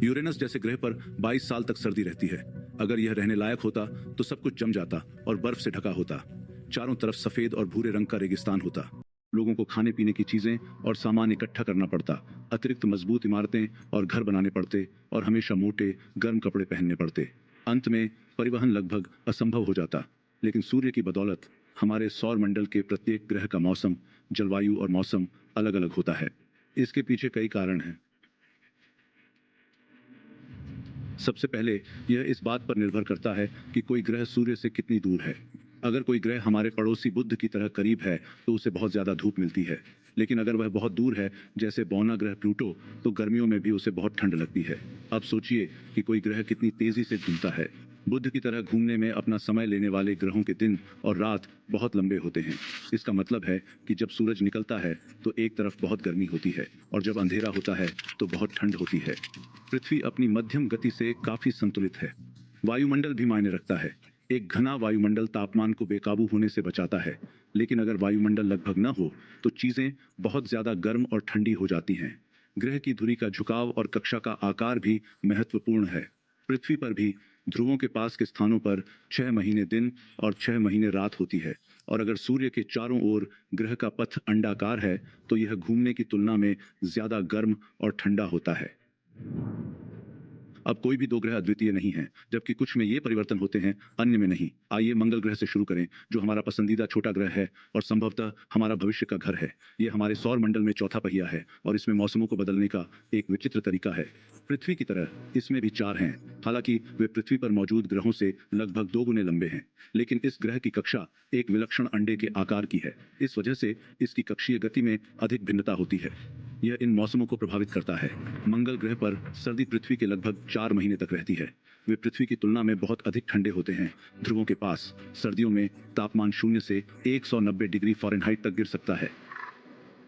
Uranus जैसे ग्रह पर 22 साल तक सर्दी रहती है। अगर यह रहने लायक होता तो सब कुछ जम जाता और बर्फ से ढका होता। चारों तरफ सफेद और भूरे रंग का रेगिस्तान होता। लोगों को खाने पीने की चीजें और सामान इकट्ठा करना पड़ता, अतिरिक्त मजबूत इमारतें और घर बनाने पड़ते और हमेशा मोटे गर्म कपड़े पहनने पड़ते। अंत में परिवहन लगभग असंभव हो जाता। लेकिन सूर्य की बदौलत हमारे सौर मंडल के प्रत्येक ग्रह का मौसम, जलवायु और मौसम अलग अलग होता है। इसके पीछे कई कारण हैं। सबसे पहले यह इस बात पर निर्भर करता है कि कोई ग्रह सूर्य से कितनी दूर है। अगर कोई ग्रह हमारे पड़ोसी बुध की तरह करीब है तो उसे बहुत ज़्यादा धूप मिलती है। लेकिन अगर वह बहुत दूर है, जैसे बौना ग्रह प्लूटो, तो गर्मियों में भी उसे बहुत ठंड लगती है। अब सोचिए कि कोई ग्रह कितनी तेज़ी से घूमता है। बुध की तरह घूमने में अपना समय लेने वाले ग्रहों के दिन और रात बहुत लंबे होते हैं। इसका मतलब है कि जब सूरज निकलता है तो एक तरफ बहुत गर्मी होती है और जब अंधेरा होता है तो बहुत ठंड होती है। पृथ्वी अपनी मध्यम गति से काफी संतुलित है। वायुमंडल भी मायने रखता है। एक घना वायुमंडल तापमान को बेकाबू होने से बचाता है, लेकिन अगर वायुमंडल लगभग न हो तो चीजें बहुत ज्यादा गर्म और ठंडी हो जाती हैं। ग्रह की धुरी का झुकाव और कक्षा का आकार भी महत्वपूर्ण है। पृथ्वी पर भी ध्रुवों के पास के स्थानों पर 6 महीने दिन और 6 महीने रात होती है, और अगर सूर्य के चारों ओर ग्रह का पथ अंडाकार है तो यह घूमने की तुलना में ज्यादा गर्म और ठंडा होता है। अब कोई भी दो ग्रह अद्वितीय नहीं हैं, जबकि कुछ में ये परिवर्तन होते हैं, अन्य में नहीं। आइए मंगल ग्रह से शुरू करें, जो हमारा पसंदीदा छोटा ग्रह है और संभवतः हमारा भविष्य का घर है। ये हमारे सौर मंडल में चौथा पहिया है और इसमें मौसमों को बदलने का एक विचित्र तरीका है। पृथ्वी की तरह इसमें भी 4 हैं, हालांकि वे पृथ्वी पर मौजूद ग्रहों से लगभग 2 गुने लंबे हैं। लेकिन इस ग्रह की कक्षा एक विलक्षण अंडे के आकार की है। इस वजह से इसकी कक्षीय गति में अधिक भिन्नता होती है। यह इन मौसमों को प्रभावित करता है। मंगल ग्रह पर सर्दी पृथ्वी के लगभग 4 महीने तक रहती है। वे पृथ्वी की तुलना में बहुत अधिक ठंडे होते हैं। ध्रुवों के पास सर्दियों में तापमान 0 से 190 डिग्री फ़ारेनहाइट तक गिर सकता है।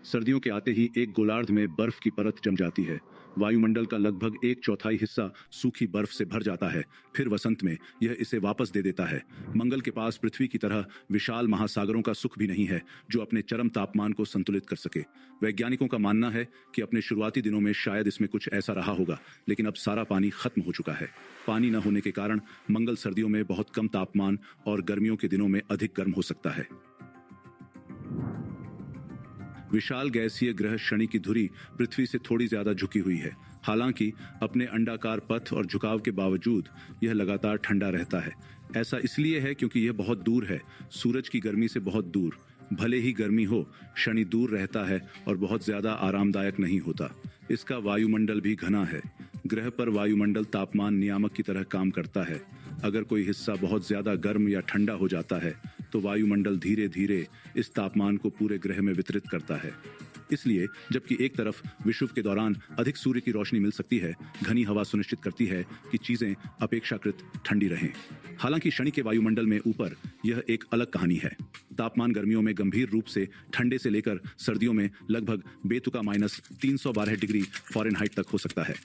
सर्दियों के आते ही एक गोलार्ध में बर्फ की परत जम जाती है। वायुमंडल का लगभग 1/4 हिस्सा सूखी बर्फ से भर जाता है। फिर वसंत में यह इसे वापस दे देता है। मंगल के पास पृथ्वी की तरह विशाल महासागरों का सुख भी नहीं है, जो अपने चरम तापमान को संतुलित कर सके। वैज्ञानिकों का मानना है कि अपने शुरुआती दिनों में शायद इसमें कुछ ऐसा रहा होगा, लेकिन अब सारा पानी खत्म हो चुका है। पानी न होने के कारण मंगल सर्दियों में बहुत कम तापमान और गर्मियों के दिनों में अधिक गर्म हो सकता है। विशाल गैसीय ग्रह शनि की धुरी पृथ्वी से थोड़ी ज्यादा झुकी हुई है। हालांकि अपने अंडाकार पथ और झुकाव के बावजूद यह लगातार ठंडा रहता है। ऐसा इसलिए है क्योंकि यह बहुत दूर है, सूरज की गर्मी से बहुत दूर। भले ही गर्मी हो, शनि दूर रहता है और बहुत ज्यादा आरामदायक नहीं होता। इसका वायुमंडल भी घना है। ग्रह पर वायुमंडल तापमान नियामक की तरह काम करता है। अगर कोई हिस्सा बहुत ज्यादा गर्म या ठंडा हो जाता है तो वायुमंडल धीरे धीरे इस तापमान को पूरे ग्रह में वितरित करता है। इसलिए जबकि एक तरफ विषुव के दौरान अधिक सूर्य की रोशनी मिल सकती है, घनी हवा सुनिश्चित करती है कि चीजें अपेक्षाकृत ठंडी रहें। हालांकि शनि के वायुमंडल में ऊपर यह एक अलग कहानी है। तापमान गर्मियों में गंभीर रूप से ठंडे से लेकर सर्दियों में लगभग बेतुका -312 डिग्री फ़ारेनहाइट तक हो सकता है।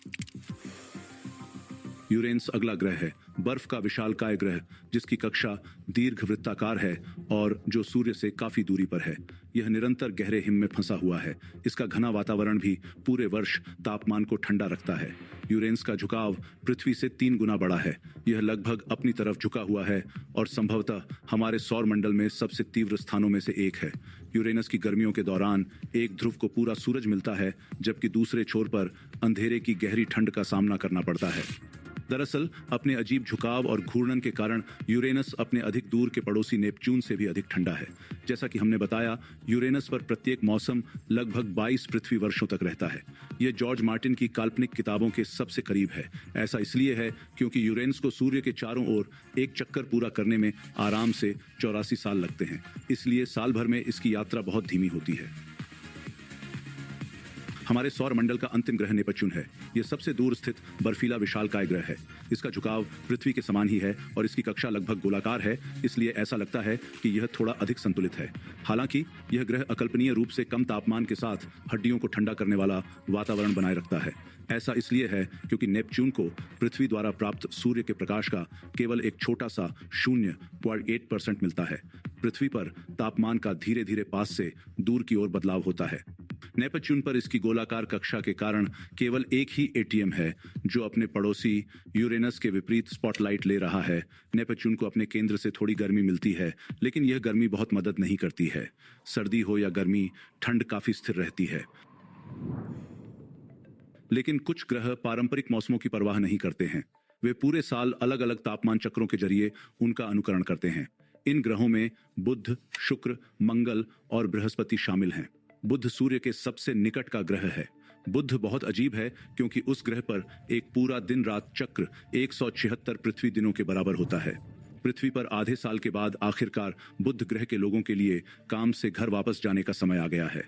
यूरेनस अगला ग्रह है, बर्फ का विशालकाय ग्रह जिसकी कक्षा दीर्घवृत्ताकार है और जो सूर्य से काफी दूरी पर है। यह निरंतर गहरे हिम में फंसा हुआ है। इसका घना वातावरण भी पूरे वर्ष तापमान को ठंडा रखता है। यूरेनस का झुकाव पृथ्वी से 3 गुना बड़ा है। यह लगभग अपनी तरफ झुका हुआ है और संभवतः हमारे सौर मंडल में सबसे तीव्र स्थानों में से एक है। यूरेनस की गर्मियों के दौरान एक ध्रुव को पूरा सूरज मिलता है, जबकि दूसरे छोर पर अंधेरे की गहरी ठंड का सामना करना पड़ता है। दरअसल अपने अजीब झुकाव और घूर्णन के कारण यूरेनस अपने अधिक दूर के पड़ोसी नेपच्यून से भी अधिक ठंडा है। जैसा कि हमने बताया, यूरेनस पर प्रत्येक मौसम लगभग 22 पृथ्वी वर्षों तक रहता है। यह जॉर्ज मार्टिन की काल्पनिक किताबों के सबसे करीब है। ऐसा इसलिए है क्योंकि यूरेनस को सूर्य के चारों ओर एक चक्कर पूरा करने में आराम से 84 साल लगते हैं। इसलिए साल भर में इसकी यात्रा बहुत धीमी होती है। हमारे सौर मंडल का अंतिम ग्रह नेपच्यून है। यह सबसे दूर स्थित बर्फीला विशालकाय ग्रह है। इसका झुकाव पृथ्वी के समान ही है और इसकी कक्षा लगभग गोलाकार है, इसलिए ऐसा लगता है कि यह थोड़ा अधिक संतुलित है। हालांकि यह ग्रह अकल्पनीय रूप से कम तापमान के साथ हड्डियों को ठंडा करने वाला वातावरण बनाए रखता है। ऐसा इसलिए है क्योंकि नेपच्यून को पृथ्वी द्वारा प्राप्त सूर्य के प्रकाश का केवल एक छोटा सा 0.8% मिलता है। पृथ्वी पर तापमान का धीरे धीरे पास से दूर की ओर बदलाव होता है। नेपच्यून पर इसकी गोलाकार कक्षा के कारण केवल एक ही एटीएम है जो अपने पड़ोसी यूरेनस के विपरीत स्पॉटलाइट ले रहा है। नेपच्यून को अपने केंद्र से थोड़ी गर्मी मिलती है, लेकिन यह गर्मी बहुत मदद नहीं करती है। सर्दी हो या गर्मी, ठंड काफी स्थिर रहती है। लेकिन कुछ ग्रह पारंपरिक मौसमों की परवाह नहीं करते हैं। वे पूरे साल अलग अलग तापमान चक्रों के जरिए उनका अनुकरण करते हैं। इन ग्रहों में बुध, शुक्र, मंगल और बृहस्पति शामिल हैं। बुध सूर्य के सबसे निकट का ग्रह है। बुध बहुत अजीब है क्योंकि उस ग्रह पर एक पूरा दिन रात चक्र 176 पृथ्वी दिनों के बराबर होता है। पृथ्वी पर आधे साल के बाद आखिरकार बुध ग्रह के लोगों के लिए काम से घर वापस जाने का समय आ गया है।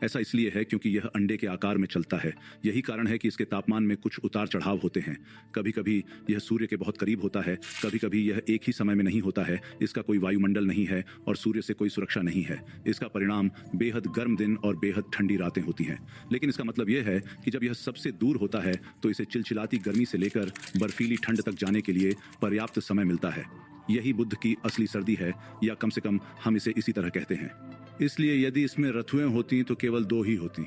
ऐसा इसलिए है क्योंकि यह अंडे के आकार में चलता है। यही कारण है कि इसके तापमान में कुछ उतार चढ़ाव होते हैं। कभी कभी यह सूर्य के बहुत करीब होता है, कभी कभी यह एक ही समय में नहीं होता है। इसका कोई वायुमंडल नहीं है और सूर्य से कोई सुरक्षा नहीं है। इसका परिणाम बेहद गर्म दिन और बेहद ठंडी रातें होती हैं। लेकिन इसका मतलब यह है कि जब यह सबसे दूर होता है तो इसे चिलचिलाती गर्मी से लेकर बर्फीली ठंड तक जाने के लिए पर्याप्त समय मिलता है। यही बुध की असली सर्दी है, या कम से कम हम इसे इसी तरह कहते हैं। इसलिए यदि इसमें ऋतुएं होती तो केवल 2 ही होती।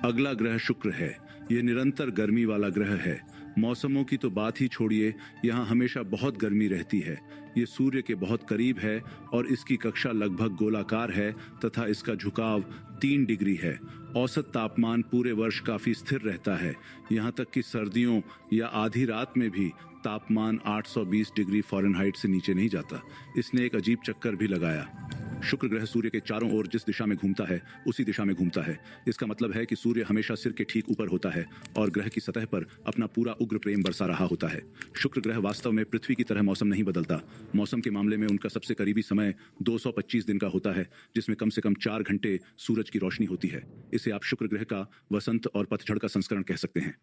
अगला ग्रह शुक्र है। यह निरंतर गर्मी वाला ग्रह है। मौसमों की तो बात ही छोड़िए, यहाँ हमेशा बहुत गर्मी रहती है। ये सूर्य के बहुत करीब है और इसकी कक्षा लगभग गोलाकार है तथा इसका झुकाव 3 डिग्री है। औसत तापमान पूरे वर्ष काफी स्थिर रहता है। यहाँ तक कि सर्दियों या आधी रात में भी तापमान 820 डिग्री फ़ारेनहाइट से नीचे नहीं जाता। इसने एक अजीब चक्कर भी लगाया। शुक्र ग्रह सूर्य के चारों ओर जिस दिशा में घूमता है उसी दिशा में घूमता है। इसका मतलब है कि सूर्य हमेशा सिर के ठीक ऊपर होता है और ग्रह की सतह पर अपना पूरा उग्र प्रेम बरसा रहा होता है। शुक्र ग्रह वास्तव में पृथ्वी की तरह मौसम नहीं बदलता। मौसम के मामले में उनका सबसे करीबी समय 225 दिन का होता है, जिसमें कम से कम 4 घंटे सूरज की रोशनी होती है। इसे आप शुक्र ग्रह का वसंत और पतझड़ का संस्करण कह सकते हैं।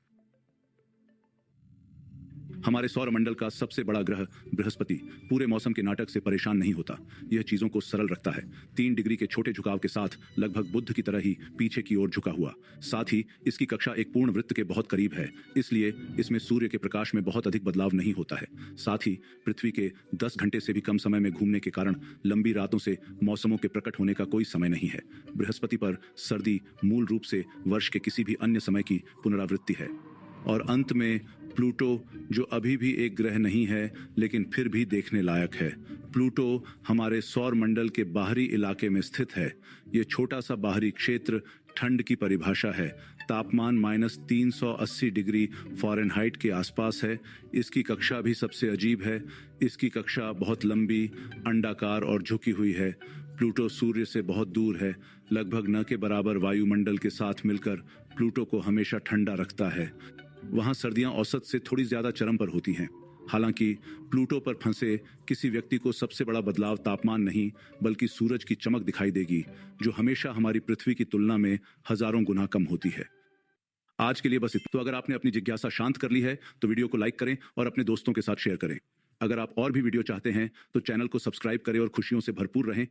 हमारे सौर मंडल का सबसे बड़ा ग्रह बृहस्पति पूरे मौसम के नाटक से परेशान नहीं होता। यह चीजों को सरल रखता है। 3 डिग्री के छोटे झुकाव के साथ लगभग बुध की तरह ही पीछे की ओर झुका हुआ। साथ ही इसकी कक्षा एक पूर्ण वृत्त के बहुत करीब है, इसलिए इसमें सूर्य के प्रकाश में बहुत अधिक बदलाव नहीं होता है। साथ ही पृथ्वी के 10 घंटे से भी कम समय में घूमने के कारण लंबी रातों से मौसमों के प्रकट होने का कोई समय नहीं है। बृहस्पति पर सर्दी मूल रूप से वर्ष के किसी भी अन्य समय की पुनरावृत्ति है। और अंत में प्लूटो, जो अभी भी एक ग्रह नहीं है लेकिन फिर भी देखने लायक है। प्लूटो हमारे सौर मंडल के बाहरी इलाके में स्थित है। यह छोटा सा बाहरी क्षेत्र ठंड की परिभाषा है। तापमान -380 डिग्री फ़ारेनहाइट के आसपास है। इसकी कक्षा भी सबसे अजीब है। इसकी कक्षा बहुत लंबी, अंडाकार और झुकी हुई है। प्लूटो सूर्य से बहुत दूर है। लगभग न के बराबर वायुमंडल के साथ मिलकर प्लूटो को हमेशा ठंडा रखता है। वहाँ सर्दियाँ औसत से थोड़ी ज्यादा चरम पर होती हैं। हालांकि प्लूटो पर फंसे किसी व्यक्ति को सबसे बड़ा बदलाव तापमान नहीं बल्कि सूरज की चमक दिखाई देगी, जो हमेशा हमारी पृथ्वी की तुलना में हजारों गुना कम होती है। आज के लिए बस इतना। तो अगर आपने अपनी जिज्ञासा शांत कर ली है तो वीडियो को लाइक करें और अपने दोस्तों के साथ शेयर करें। अगर आप और भी वीडियो चाहते हैं तो चैनल को सब्सक्राइब करें और खुशियों से भरपूर रहें।